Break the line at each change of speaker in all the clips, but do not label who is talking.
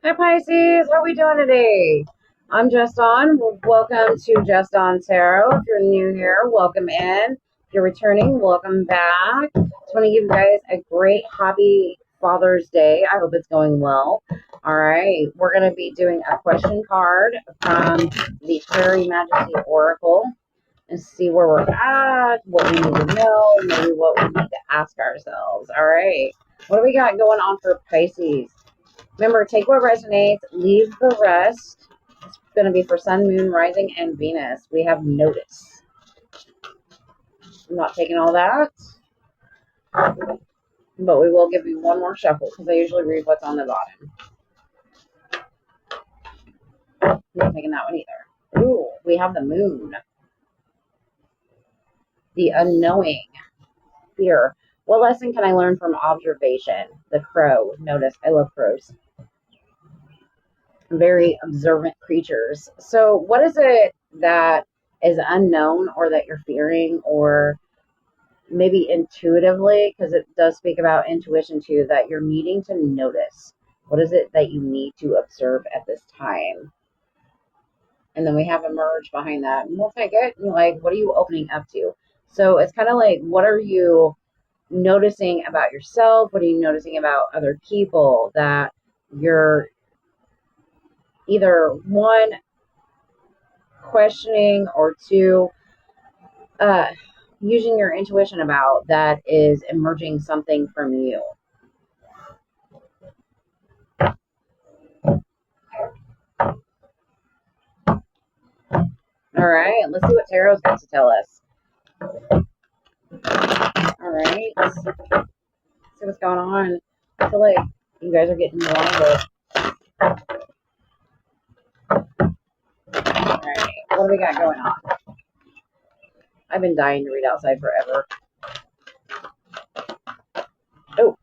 Hi Pisces, how are we doing today? I'm Just On. Welcome to Just On Tarot. If you're new here, welcome in. If you're returning, welcome back. Just want to give you guys a great happy Father's Day. I hope it's going well. All right, we're going to be doing a question card from the Fairy Majesty Oracle and see where we're at, what we need to know, maybe what we need to ask ourselves. All right, what do we got going on for Pisces? Remember, take what resonates, leave the rest. It's going to be for Sun, Moon, Rising, and Venus. We have notice. I'm not taking all that, but we will give you one more shuffle because I usually read what's on the bottom. I'm not taking that one either. Ooh, we have the Moon. The unknowing. Fear. What lesson can I learn from observation? The Crow. Notice, I love crows. Very observant creatures. So what is it that is unknown or that you're fearing, or maybe intuitively, because it does speak about intuition too, that you're needing to notice? What is it that you need to observe at this time? And then we have emerge behind that. And we'll take it. Like, what are you opening up to? So it's kind of like, what are you noticing about yourself? What are you noticing about other people that you're either one, questioning, or two, uh, using your intuition about that is emerging something from you? All right, let's see what Tarot's got to tell us. All right, let's see what's going on. I feel like you guys are getting longer. All right, what do we got going on? I've been dying to read outside forever. Oh,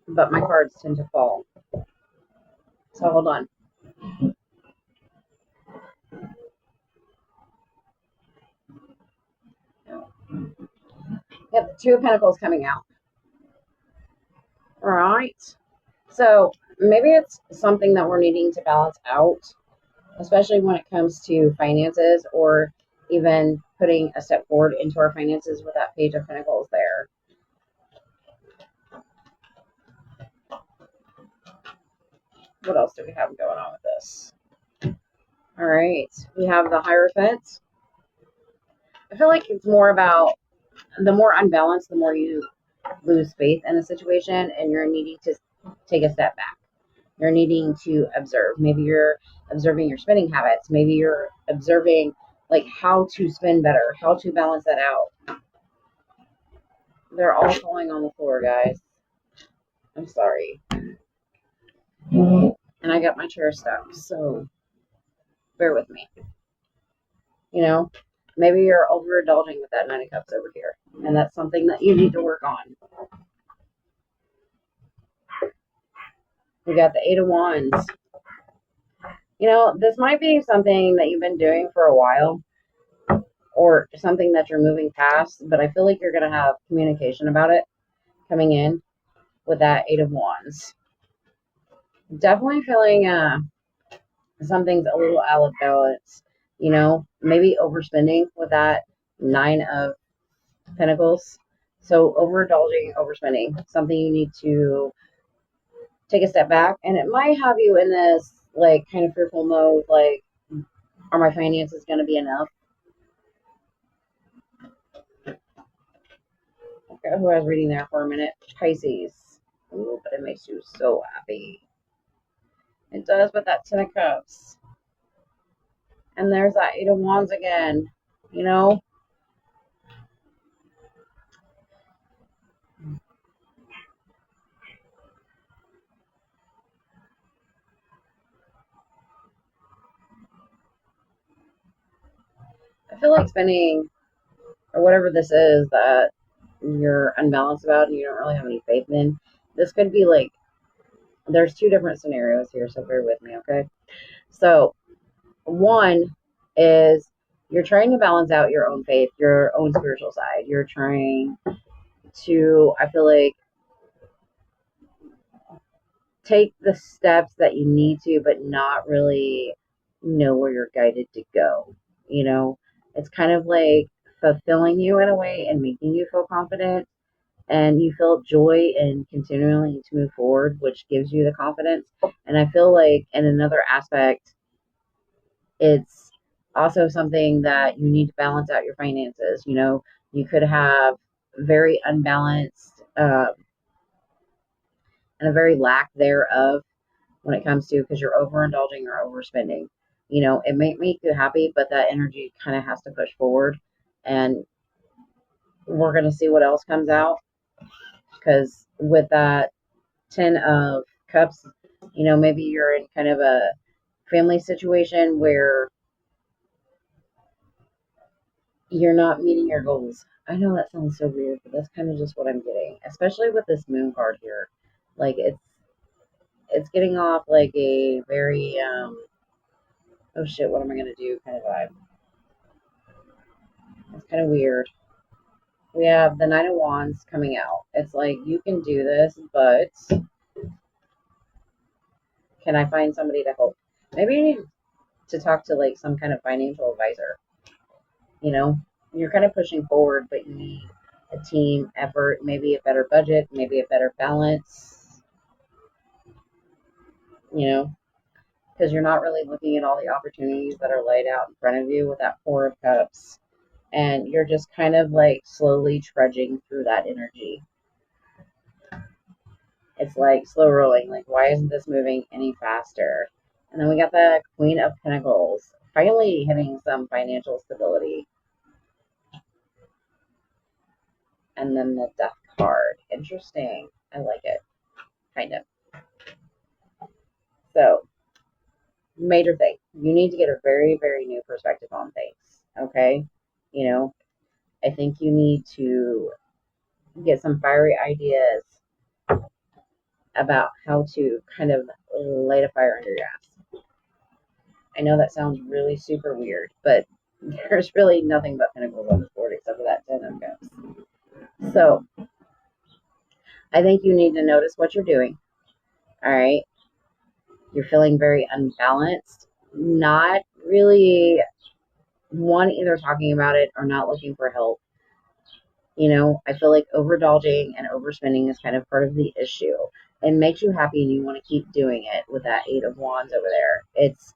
but my cards tend to fall. So hold on. Yep, the Two of Pentacles coming out. All right. So maybe it's something that we're needing to balance out, especially when it comes to finances, or even putting a step forward into our finances with that Page of Pentacles there. What else do we have going on with this? All right, we have the Hierophant. I feel like it's more about the more unbalanced, the more you lose faith in a situation, and you're needing to take a step back. You're needing to observe. Maybe you're observing your spending habits. Maybe you're observing like how to spend better, how to balance that out. They're all falling on the floor, guys. I'm sorry. And I got my chair stuck, so bear with me. You know, maybe you're overindulging with that Nine of Cups over here, and that's something that you need to work on. We got the Eight of Wands. You know, this might be something that you've been doing for a while, or something that you're moving past, but I feel like you're going to have communication about it coming in with that Eight of Wands. Definitely feeling something's a little out of balance. You know, maybe overspending with that Nine of Pentacles. So overindulging, overspending, something you need to take a step back. And it might have you in this like kind of fearful mode, like, are my finances going to be enough? Okay, who I was reading there for a minute. Pisces. Ooh, but it makes you so happy. It does with that Ten of Cups. And there's that Eight of Wands again. You know? I feel like spending, or whatever this is that you're unbalanced about and you don't really have any faith in, this could be like, there's two different scenarios here, so bear with me, okay? So, one is you're trying to balance out your own faith, your own spiritual side. You're trying to, I feel like, take the steps that you need to, but not really know where you're guided to go. You know, it's kind of like fulfilling you in a way and making you feel confident, and you feel joy in continuing to move forward, which gives you the confidence. And I feel like in another aspect, it's also something that you need to balance out your finances. You know, you could have very unbalanced and a very lack thereof when it comes to, because you're overindulging or overspending. You know, it may make you happy, but that energy kind of has to push forward. And we're going to see what else comes out, because with that 10 of cups, you know, maybe you're in kind of a family situation where you're not meeting your goals. I know that sounds so weird, but that's kind of just what I'm getting, especially with this moon card here. Like it's getting off like a very oh shit, what am I gonna do kind of vibe. It's kind of weird. We have the Nine of Wands coming out. It's like, you can do this, but can I find somebody to help? Maybe you need to talk to like some kind of financial advisor. You know, you're kind of pushing forward, but you need a team effort, maybe a better budget, maybe a better balance, you know, because you're not really looking at all the opportunities that are laid out in front of you with that Four of Cups. And you're just kind of like slowly trudging through that energy. It's like slow rolling. Like, why isn't this moving any faster? And then we got the Queen of Pentacles finally hitting some financial stability. And then the Death card. Interesting. I like it. Kind of. So, major thing. You need to get a very, very new perspective on things. Okay? You know, I think you need to get some fiery ideas about how to kind of light a fire under your ass. I know that sounds really super weird, but there's really nothing but pentacles on this board except for that 10 of cups. So I think you need to notice what you're doing. All right. You're feeling very unbalanced, not really either talking about it or not looking for help. You know, I feel like overindulging and overspending is kind of part of the issue. It makes you happy and you want to keep doing it with that Eight of Wands over there. It's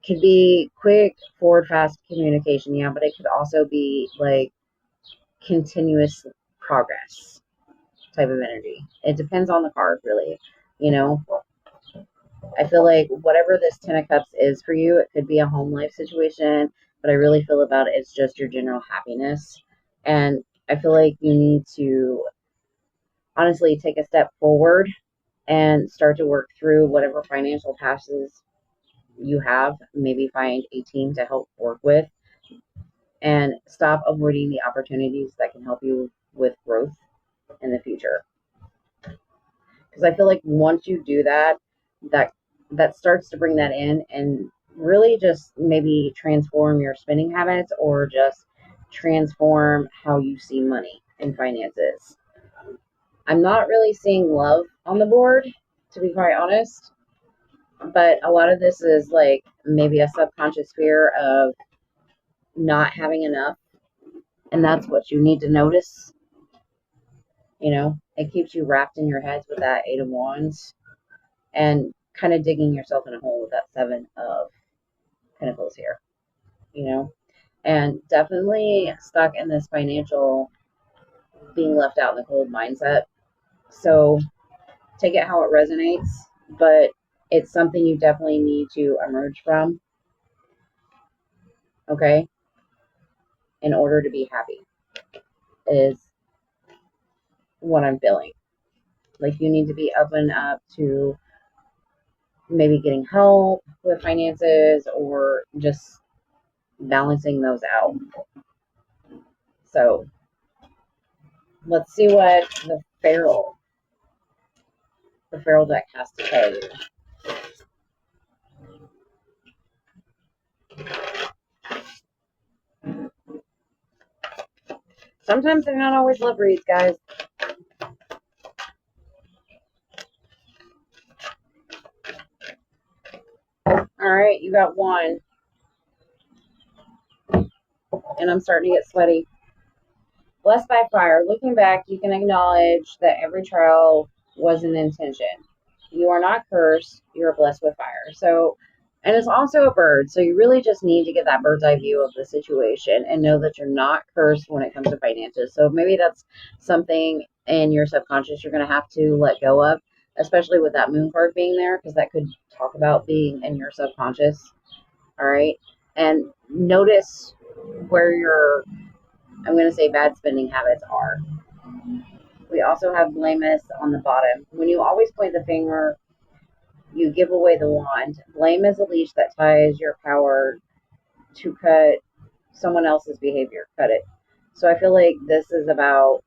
could be quick, forward, fast communication, yeah, but it could also be like continuous progress type of energy. It depends on the card, really. You know, I feel like whatever this Ten of Cups is for you, it could be a home life situation, but I really feel about it, it's just your general happiness. And I feel like you need to honestly take a step forward and start to work through whatever financial passes you have. Maybe find a team to help work with and stop avoiding the opportunities that can help you with growth in the future. Because I feel like once you do that, that starts to bring that in and really just maybe transform your spending habits or just transform how you see money and finances. I'm not really seeing love on the board, to be quite honest, but a lot of this is like maybe a subconscious fear of not having enough, and that's what you need to notice. You know, it keeps you wrapped in your heads with that Eight of Wands and kind of digging yourself in a hole with that Seven of Pentacles here, you know, and definitely stuck in this financial being left out in the cold mindset. So take it how it resonates, but it's something you definitely need to emerge from, okay, in order to be happy, is what I'm feeling. Like, you need to be open up to maybe getting help with finances or just balancing those out. So let's see what the Pharaoh deck has to tell you. Sometimes they're not always lip reads, guys. right, you got one. And I'm starting to get sweaty. Blessed by fire. Looking back, you can acknowledge that every trial was an intention. You are not cursed. You're blessed with fire. So, and it's also a bird. So you really just need to get that bird's eye view of the situation and know that you're not cursed when it comes to finances. So maybe that's something in your subconscious you're going to have to let go of, especially with that moon card being there, because that could talk about being in your subconscious. All right. And notice where your, I'm going to say, bad spending habits are. We also have blameless on the bottom. When you always point the finger, you give away the wand. Blame is a leash that ties your power to cut someone else's behavior. Cut it. So I feel like this is about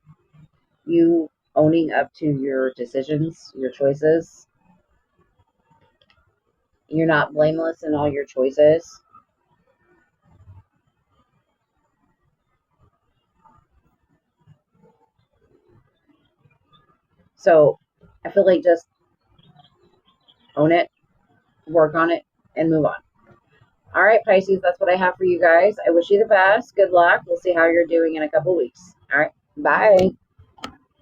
you owning up to your decisions, your choices. You're not blameless in all your choices. So I feel like just own it, work on it, and move on. All right, Pisces, that's what I have for you guys. I wish you the best. Good luck. We'll see how you're doing in a couple weeks. All right, bye.